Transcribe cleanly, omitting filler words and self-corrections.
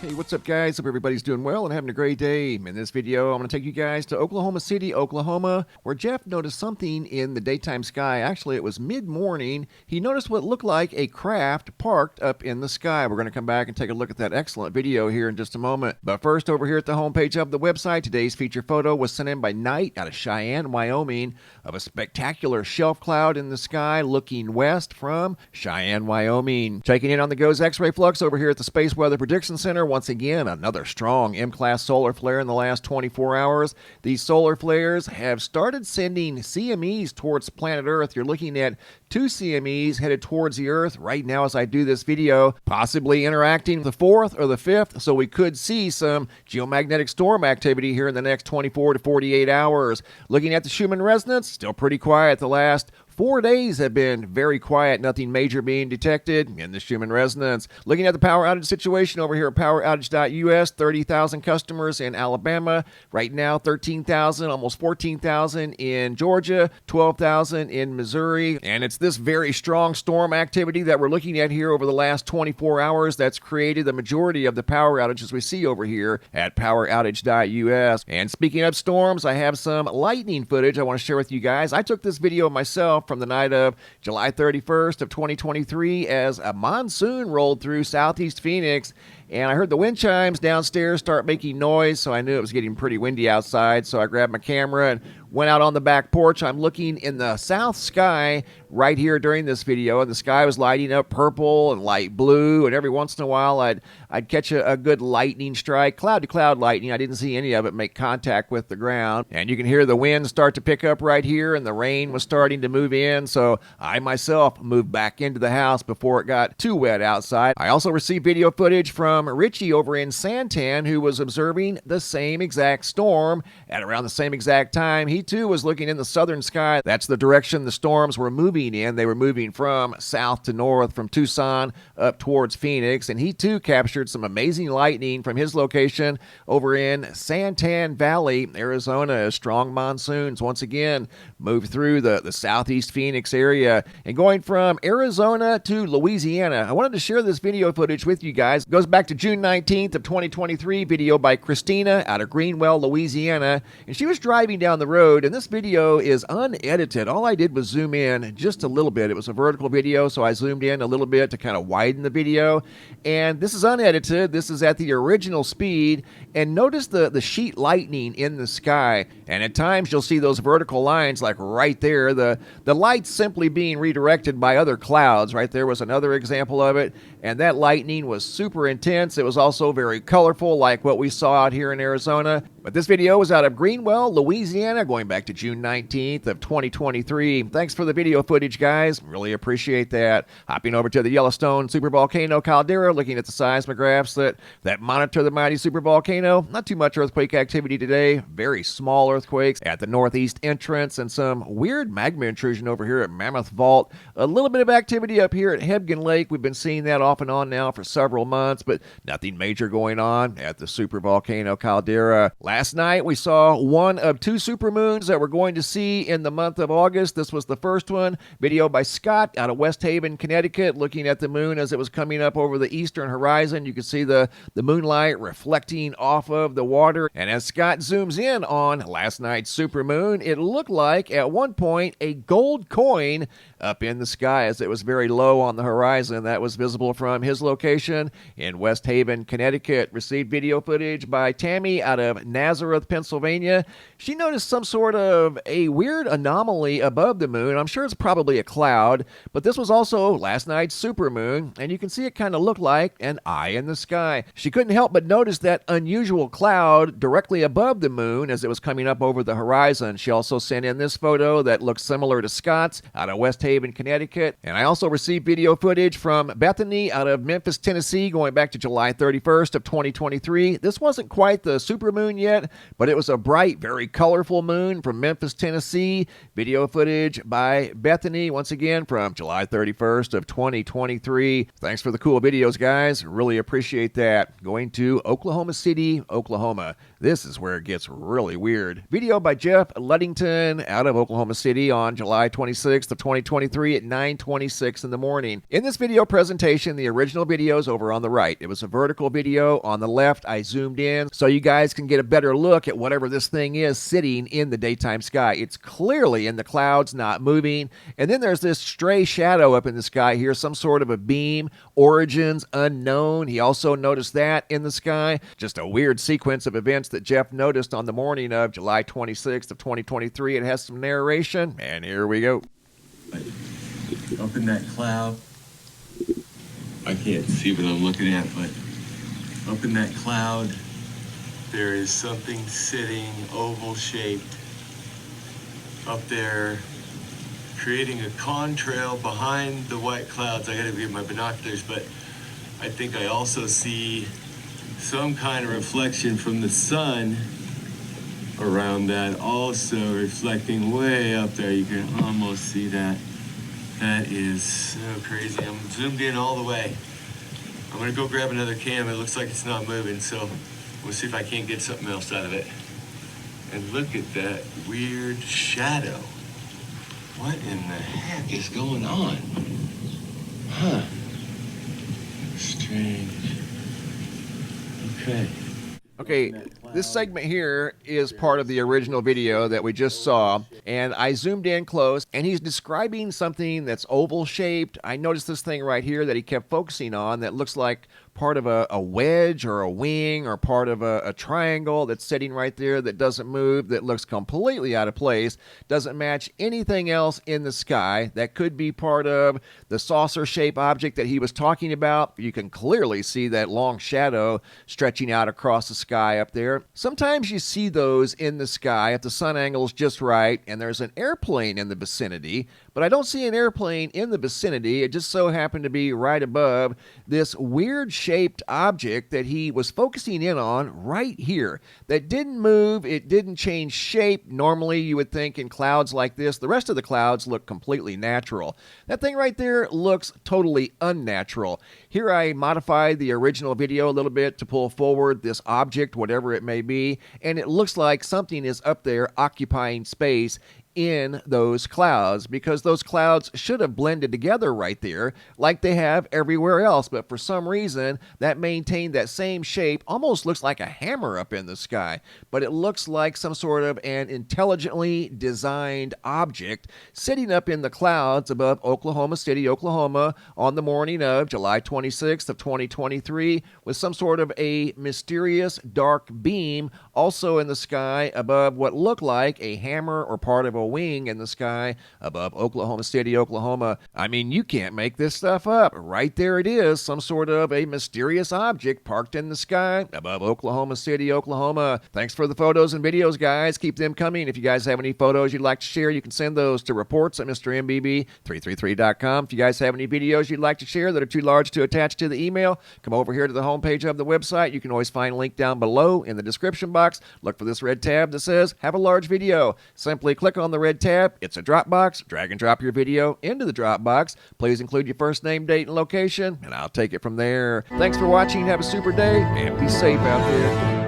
Hey, what's up, guys? Hope everybody's doing well and having a great day. In this video, I'm going to take you guys to Oklahoma City, Oklahoma, where Jeff noticed something in the daytime sky. Actually, it was mid-morning. He noticed what looked like a craft parked up in the sky. We're going to come back and take a look at that excellent video here in just a moment. But first, over here at the homepage of the website, today's feature photo was sent in by Knight out of Cheyenne, Wyoming, of a spectacular shelf cloud in the sky looking west from Cheyenne, Wyoming. Checking in on the GOES X-ray flux over here at the Space Weather Prediction Center. Once again, another strong M-class solar flare in the last 24 hours. These solar flares have started sending CMEs towards planet Earth. You're looking at 2 CMEs headed towards the Earth right now as I do this video, possibly interacting the 4th or the 5th, so we could see some geomagnetic storm activity here in the next 24 to 48 hours. Looking at the Schumann resonance, still pretty quiet. The last 4 days have been very quiet, nothing major being detected in the Schumann resonance. Looking at the power outage situation over here at poweroutage.us, 30,000 customers in Alabama. Right now, 13,000, almost 14,000 in Georgia, 12,000 in Missouri. And it's this very strong storm activity that we're looking at here over the last 24 hours that's created the majority of the power outages we see over here at poweroutage.us. And speaking of storms, I have some lightning footage I want to share with you guys. I took this video myself from the night of July 31st of 2023 as a monsoon rolled through southeast Phoenix, and I heard the wind chimes downstairs start making noise, so I knew it was getting pretty windy outside, so I grabbed my camera and went out on the back porch. I'm looking in the south sky right here during this video, and the sky was lighting up purple and light blue, and every once in a while I'd catch a good lightning strike, cloud-to-cloud lightning. I didn't see any of it make contact with the ground, and you can hear the wind start to pick up right here, and the rain was starting to move in, so I myself moved back into the house before it got too wet outside. I also received video footage from Richie over in Santan, who was observing the same exact storm at around the same exact time. He too was looking in the southern sky. That's the direction the storms were moving in. They were moving from south to north, from Tucson up towards Phoenix, and he too captured some amazing lightning from his location over in Santan Valley, Arizona, as strong monsoons once again moved through the southeast Phoenix area. And going from Arizona to Louisiana, I wanted to share this video footage with you guys. It goes back to June 19th of 2023, video by Christina out of Greenwell, Louisiana, and she was driving down the road, and this video is unedited. All I did was zoom in just a little bit. It was a vertical video, so I zoomed in a little bit to kind of widen the video, and this is unedited. This is at the original speed, and notice the sheet lightning in the sky, and at times you'll see those vertical lines like right there, the light's simply being redirected by other clouds. Right there was another example of it, and that lightning was super intense. It was also very colorful, like what we saw out here in Arizona. But this video was out of Greenwell, Louisiana, going back to June 19th of 2023. Thanks for the video footage, guys. Really appreciate that. Hopping over to the Yellowstone supervolcano caldera, looking at the seismographs that monitor the mighty supervolcano. Not too much earthquake activity today. Very small earthquakes at the northeast entrance and some weird magma intrusion over here at Mammoth Vault. A little bit of activity up here at Hebgen Lake. We've been seeing that off and on now for several months, but nothing major going on at the supervolcano caldera. Last night, we saw one of 2 supermoons that we're going to see in the month of August. This was the first one. Video by Scott out of West Haven, Connecticut, looking at the moon as it was coming up over the eastern horizon. You can see the moonlight reflecting off of the water. And as Scott zooms in on last night's supermoon, it looked like, at one point, a gold coin up in the sky as it was very low on the horizon. That was visible from his location in West Haven, Connecticut. Received video footage by Tammy out of Nazareth, Pennsylvania. She noticed some sort of a weird anomaly above the moon. I'm sure it's probably a cloud, but this was also last night's supermoon, and you can see it kind of looked like an eye in the sky. She couldn't help but notice that unusual cloud directly above the moon as it was coming up over the horizon. She also sent in this photo that looks similar to Scott's out of West Haven, Connecticut. And I also received video footage from Bethany out of Memphis, Tennessee, going back to July 31st of 2023. This wasn't quite the supermoon yet. yet, but it was a bright, very colorful moon from Memphis, Tennessee. Video footage by Bethany, once again, from July 31st of 2023. Thanks for the cool videos, guys. Really appreciate that. Going to Oklahoma City, Oklahoma. This is where it gets really weird. Video by Jeff Ludington out of Oklahoma City on July 26th of 2023 at 9:26 in the morning. In this video presentation, the original video is over on the right. It was a vertical video. On the left, I zoomed in so you guys can get a better look at whatever this thing is sitting in the daytime sky. It's clearly in the clouds, not moving. And then there's this stray shadow up in the sky here, some sort of a beam. Origins unknown. He also noticed that in the sky. Just a weird sequence of events that Jeff noticed on the morning of July 26th of 2023. It has some narration, and here we go. Up in that cloud, I can't see what I'm looking at, but up in that cloud, there is something sitting oval-shaped up there, creating a contrail behind the white clouds. I gotta get my binoculars, but I think I also see some kind of reflection from the sun around that, also reflecting way up there. You can almost see that. That is so crazy. I'm zoomed in all the way. I'm gonna go grab another cam. It looks like it's not moving, so we'll see if I can't get something else out of it. And look at that weird shadow. What in the heck is going on? Huh. Strange. Okay, this segment here is part of the original video that we just saw, and I zoomed in close, and he's describing something that's oval-shaped. I noticed this thing right here that he kept focusing on that looks like part of a wedge or a wing or part of a triangle that's sitting right there that doesn't move, that looks completely out of place, doesn't match anything else in the sky. That could be part of the saucer-shaped object that he was talking about. You can clearly see that long shadow stretching out across the sky up there. Sometimes you see those in the sky if the sun angle is just right and there's an airplane in the vicinity, but I don't see an airplane in the vicinity. It just so happened to be right above this weird shaped object that he was focusing in on right here that didn't move. It didn't change shape. Normally you would think in clouds like this, the rest of the clouds look completely natural. That thing right there looks totally unnatural. Here I modified the original video a little bit to pull forward this object, whatever it may be, and it looks like something is up there occupying space in those clouds, because those clouds should have blended together right there like they have everywhere else, but for some reason that maintained that same shape. Almost looks like a hammer up in the sky, but it looks like some sort of an intelligently designed object sitting up in the clouds above Oklahoma City, Oklahoma on the morning of July 26th of 2023 with some sort of a mysterious dark beam also in the sky above what looked like a hammer or part of a wing in the sky above Oklahoma City, Oklahoma. I mean, you can't make this stuff up. Right there it is, some sort of a mysterious object parked in the sky above Oklahoma City, Oklahoma. Thanks for the photos and videos, guys. Keep them coming. If you guys have any photos you'd like to share, you can send those to reports@mrmbb333.com. If you guys have any videos you'd like to share that are too large to attach to the email, come over here to the homepage of the website. You can always find a link down below in the description box. Look for this red tab that says have a large video. Simply click on the red tab. It's a Dropbox. Drag and drop your video into the Dropbox. Please include your first name, date, and location, and I'll take it from there. Thanks for watching. Have a super day, and be safe out there.